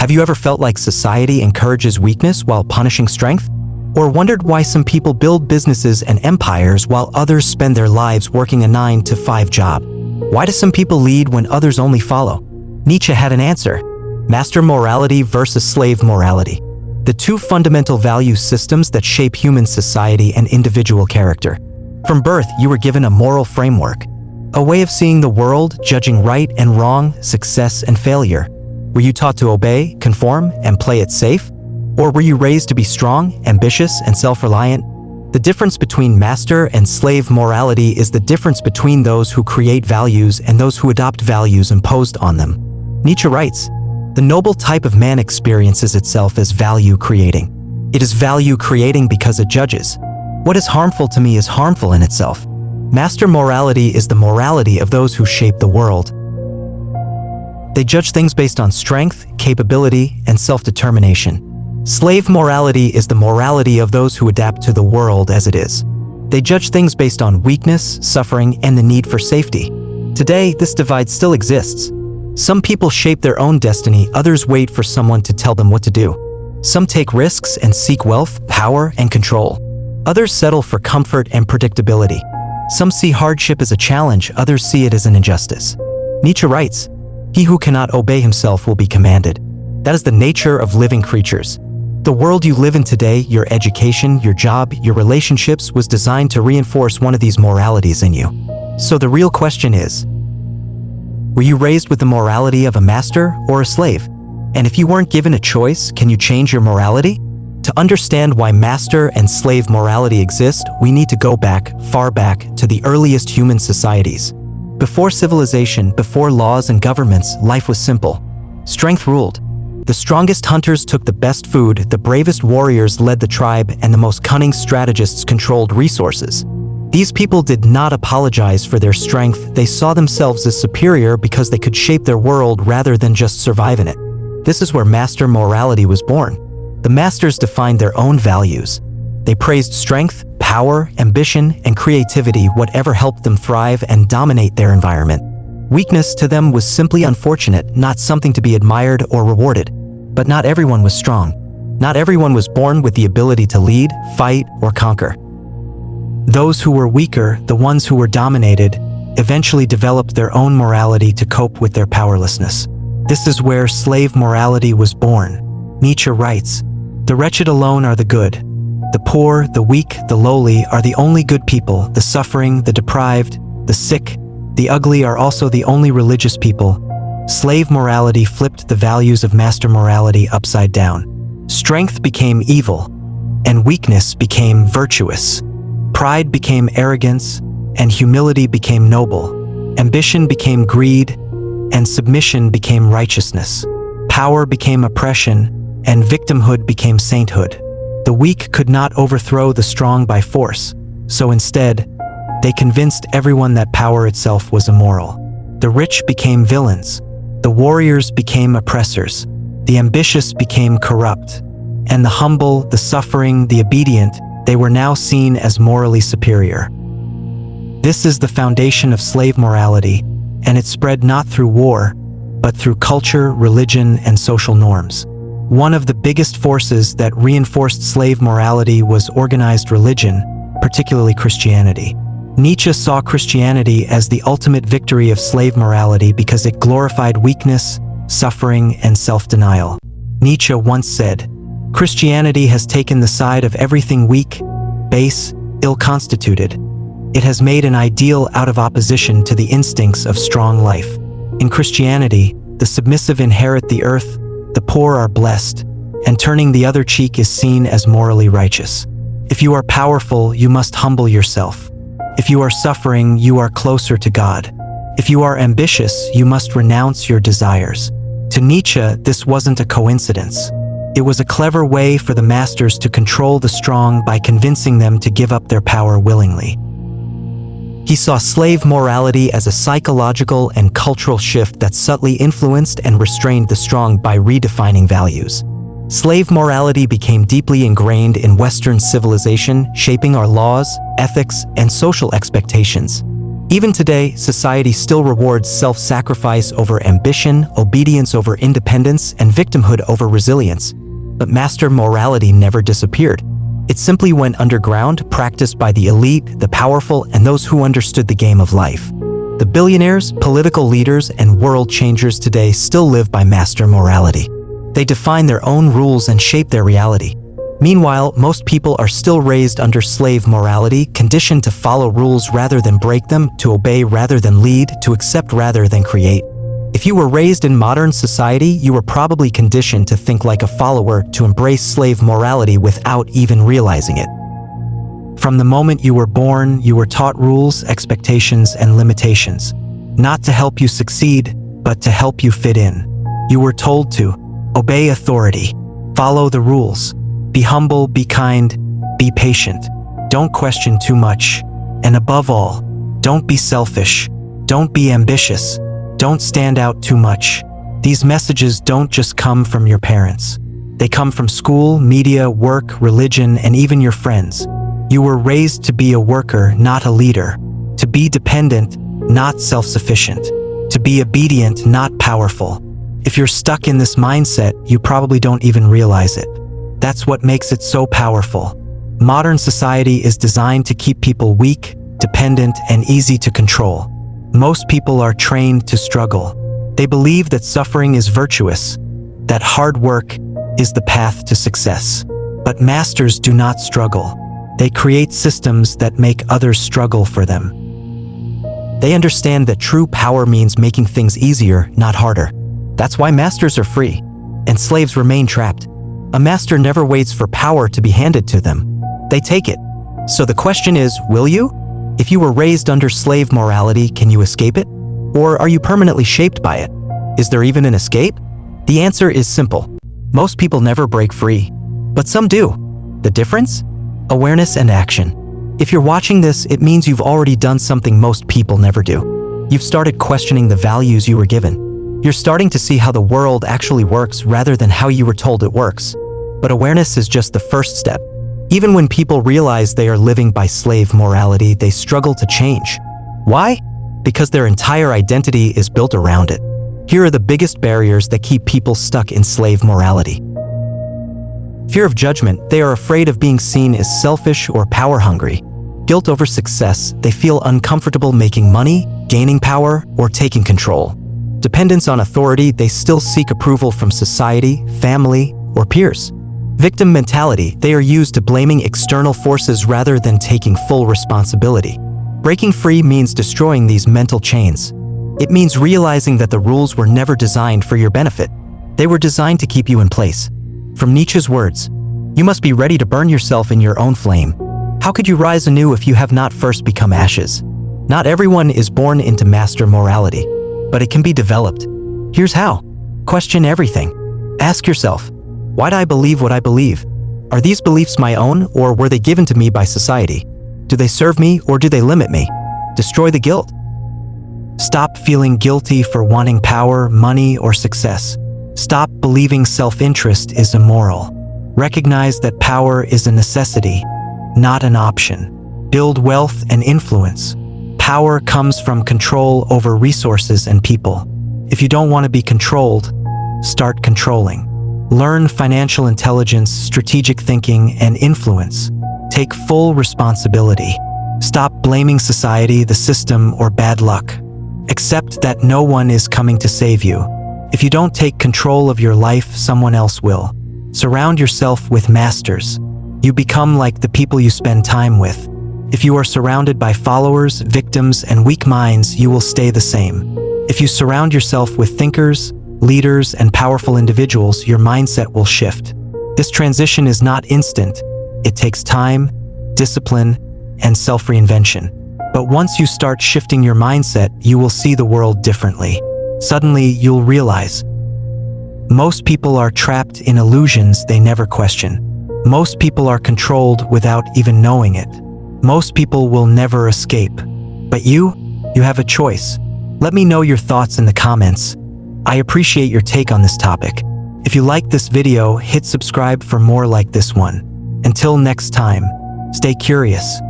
Have you ever felt like society encourages weakness while punishing strength? Or wondered why some people build businesses and empires while others spend their lives working a 9-to-5 job? Why do some people lead when others only follow? Nietzsche had an answer: master morality versus slave morality. The two fundamental value systems that shape human society and individual character. From birth, you were given a moral framework, a way of seeing the world, judging right and wrong, success and failure. Were you taught to obey, conform, and play it safe? Or were you raised to be strong, ambitious, and self-reliant? The difference between master and slave morality is the difference between those who create values and those who adopt values imposed on them. Nietzsche writes, "The noble type of man experiences itself as value-creating. It is value-creating because it judges. What is harmful to me is harmful in itself. Master morality is the morality of those who shape the world. They judge things based on strength, capability, and self-determination. Slave morality is the morality of those who adapt to the world as it is. They judge things based on weakness, suffering, and the need for safety. Today, this divide still exists. Some people shape their own destiny, others wait for someone to tell them what to do. Some take risks and seek wealth, power, and control. Others settle for comfort and predictability. Some see hardship as a challenge, others see it as an injustice. Nietzsche writes, "He who cannot obey himself will be commanded." That is the nature of living creatures. The world you live in today, your education, your job, your relationships, was designed to reinforce one of these moralities in you. So the real question is, were you raised with the morality of a master or a slave? And if you weren't given a choice, can you change your morality? To understand why master and slave morality exist, we need to go back, far back, to the earliest human societies. Before civilization, before laws and governments, life was simple. Strength ruled. The strongest hunters took the best food, the bravest warriors led the tribe, and the most cunning strategists controlled resources. These people did not apologize for their strength, they saw themselves as superior because they could shape their world rather than just survive in it. This is where master morality was born. The masters defined their own values. They praised strength, power, ambition, and creativity, whatever helped them thrive and dominate their environment. Weakness to them was simply unfortunate, not something to be admired or rewarded. But not everyone was strong. Not everyone was born with the ability to lead, fight, or conquer. Those who were weaker, the ones who were dominated, eventually developed their own morality to cope with their powerlessness. This is where slave morality was born. Nietzsche writes, "The wretched alone are the good. The poor, the weak, the lowly are the only good people. The suffering, the deprived, the sick, the ugly are also the only religious people." Slave morality flipped the values of master morality upside down. Strength became evil, and weakness became virtuous. Pride became arrogance, and humility became noble. Ambition became greed, and submission became righteousness. Power became oppression, and victimhood became sainthood. The weak could not overthrow the strong by force, so instead, they convinced everyone that power itself was immoral. The rich became villains. The warriors became oppressors. The ambitious became corrupt. And the humble, the suffering, the obedient, they were now seen as morally superior. This is the foundation of slave morality, and it spread not through war, but through culture, religion, and social norms. One of the biggest forces that reinforced slave morality was organized religion, particularly Christianity. Nietzsche saw Christianity as the ultimate victory of slave morality because it glorified weakness, suffering, and self-denial. Nietzsche once said, "Christianity has taken the side of everything weak, base, ill-constituted. It has made an ideal out of opposition to the instincts of strong life. In Christianity, the submissive inherit the earth, the poor are blessed, and turning the other cheek is seen as morally righteous. If you are powerful, you must humble yourself. If you are suffering, you are closer to God. If you are ambitious, you must renounce your desires." To Nietzsche, this wasn't a coincidence. It was a clever way for the masters to control the strong by convincing them to give up their power willingly. He saw slave morality as a psychological and cultural shift that subtly influenced and restrained the strong by redefining values. Slave morality became deeply ingrained in Western civilization, shaping our laws, ethics, and social expectations. Even today, society still rewards self-sacrifice over ambition, obedience over independence, and victimhood over resilience. But master morality never disappeared. It simply went underground, practiced by the elite, the powerful, and those who understood the game of life. The billionaires, political leaders, and world changers today still live by master morality. They define their own rules and shape their reality. Meanwhile, most people are still raised under slave morality, conditioned to follow rules rather than break them, to obey rather than lead, to accept rather than create. If you were raised in modern society, you were probably conditioned to think like a follower, to embrace slave morality without even realizing it. From the moment you were born, you were taught rules, expectations, and limitations. Not to help you succeed, but to help you fit in. You were told to obey authority, follow the rules, be humble, be kind, be patient, don't question too much, and above all, don't be selfish, don't be ambitious, don't stand out too much. These messages don't just come from your parents. They come from school, media, work, religion, and even your friends. You were raised to be a worker, not a leader, to be dependent, not self-sufficient, to be obedient, not powerful. If you're stuck in this mindset, you probably don't even realize it. That's what makes it so powerful. Modern society is designed to keep people weak, dependent, and easy to control. Most people are trained to struggle. They believe that suffering is virtuous, that hard work is the path to success. But masters do not struggle. They create systems that make others struggle for them. They understand that true power means making things easier, not harder. That's why masters are free, and slaves remain trapped. A master never waits for power to be handed to them. They take it. So the question is, will you? If you were raised under slave morality, can you escape it? Or are you permanently shaped by it? Is there even an escape? The answer is simple. Most people never break free, but some do. The difference? Awareness and action. If you're watching this, it means you've already done something most people never do. You've started questioning the values you were given. You're starting to see how the world actually works rather than how you were told it works. But awareness is just the first step. Even when people realize they are living by slave morality, they struggle to change. Why? Because their entire identity is built around it. Here are the biggest barriers that keep people stuck in slave morality. Fear of judgment. They are afraid of being seen as selfish or power-hungry. Guilt over success. They feel uncomfortable making money, gaining power, or taking control. Dependence on authority. They still seek approval from society, family, or peers. Victim mentality. They are used to blaming external forces rather than taking full responsibility. Breaking free means destroying these mental chains. It means realizing that the rules were never designed for your benefit. They were designed to keep you in place. From Nietzsche's words, you must be ready to burn yourself in your own flame. How could you rise anew if you have not first become ashes? Not everyone is born into master morality, but it can be developed. Here's how. Question everything. Ask yourself, why do I believe what I believe? Are these beliefs my own, or were they given to me by society? Do they serve me, or do they limit me? Destroy the guilt. Stop feeling guilty for wanting power, money, or success. Stop believing self-interest is immoral. Recognize that power is a necessity, not an option. Build wealth and influence. Power comes from control over resources and people. If you don't want to be controlled, start controlling. Learn financial intelligence, strategic thinking, and influence. Take full responsibility. Stop blaming society, the system, or bad luck. Accept that no one is coming to save you. If you don't take control of your life, someone else will. Surround yourself with masters. You become like the people you spend time with. If you are surrounded by followers, victims, and weak minds, you will stay the same. If you surround yourself with thinkers, leaders, and powerful individuals, your mindset will shift. This transition is not instant. It takes time, discipline, and self-reinvention. But once you start shifting your mindset, you will see the world differently. Suddenly, you'll realize most people are trapped in illusions they never question. Most people are controlled without even knowing it. Most people will never escape. But you have a choice. Let me know your thoughts in the comments. I appreciate your take on this topic. If you like this video, hit subscribe for more like this one. Until next time, stay curious.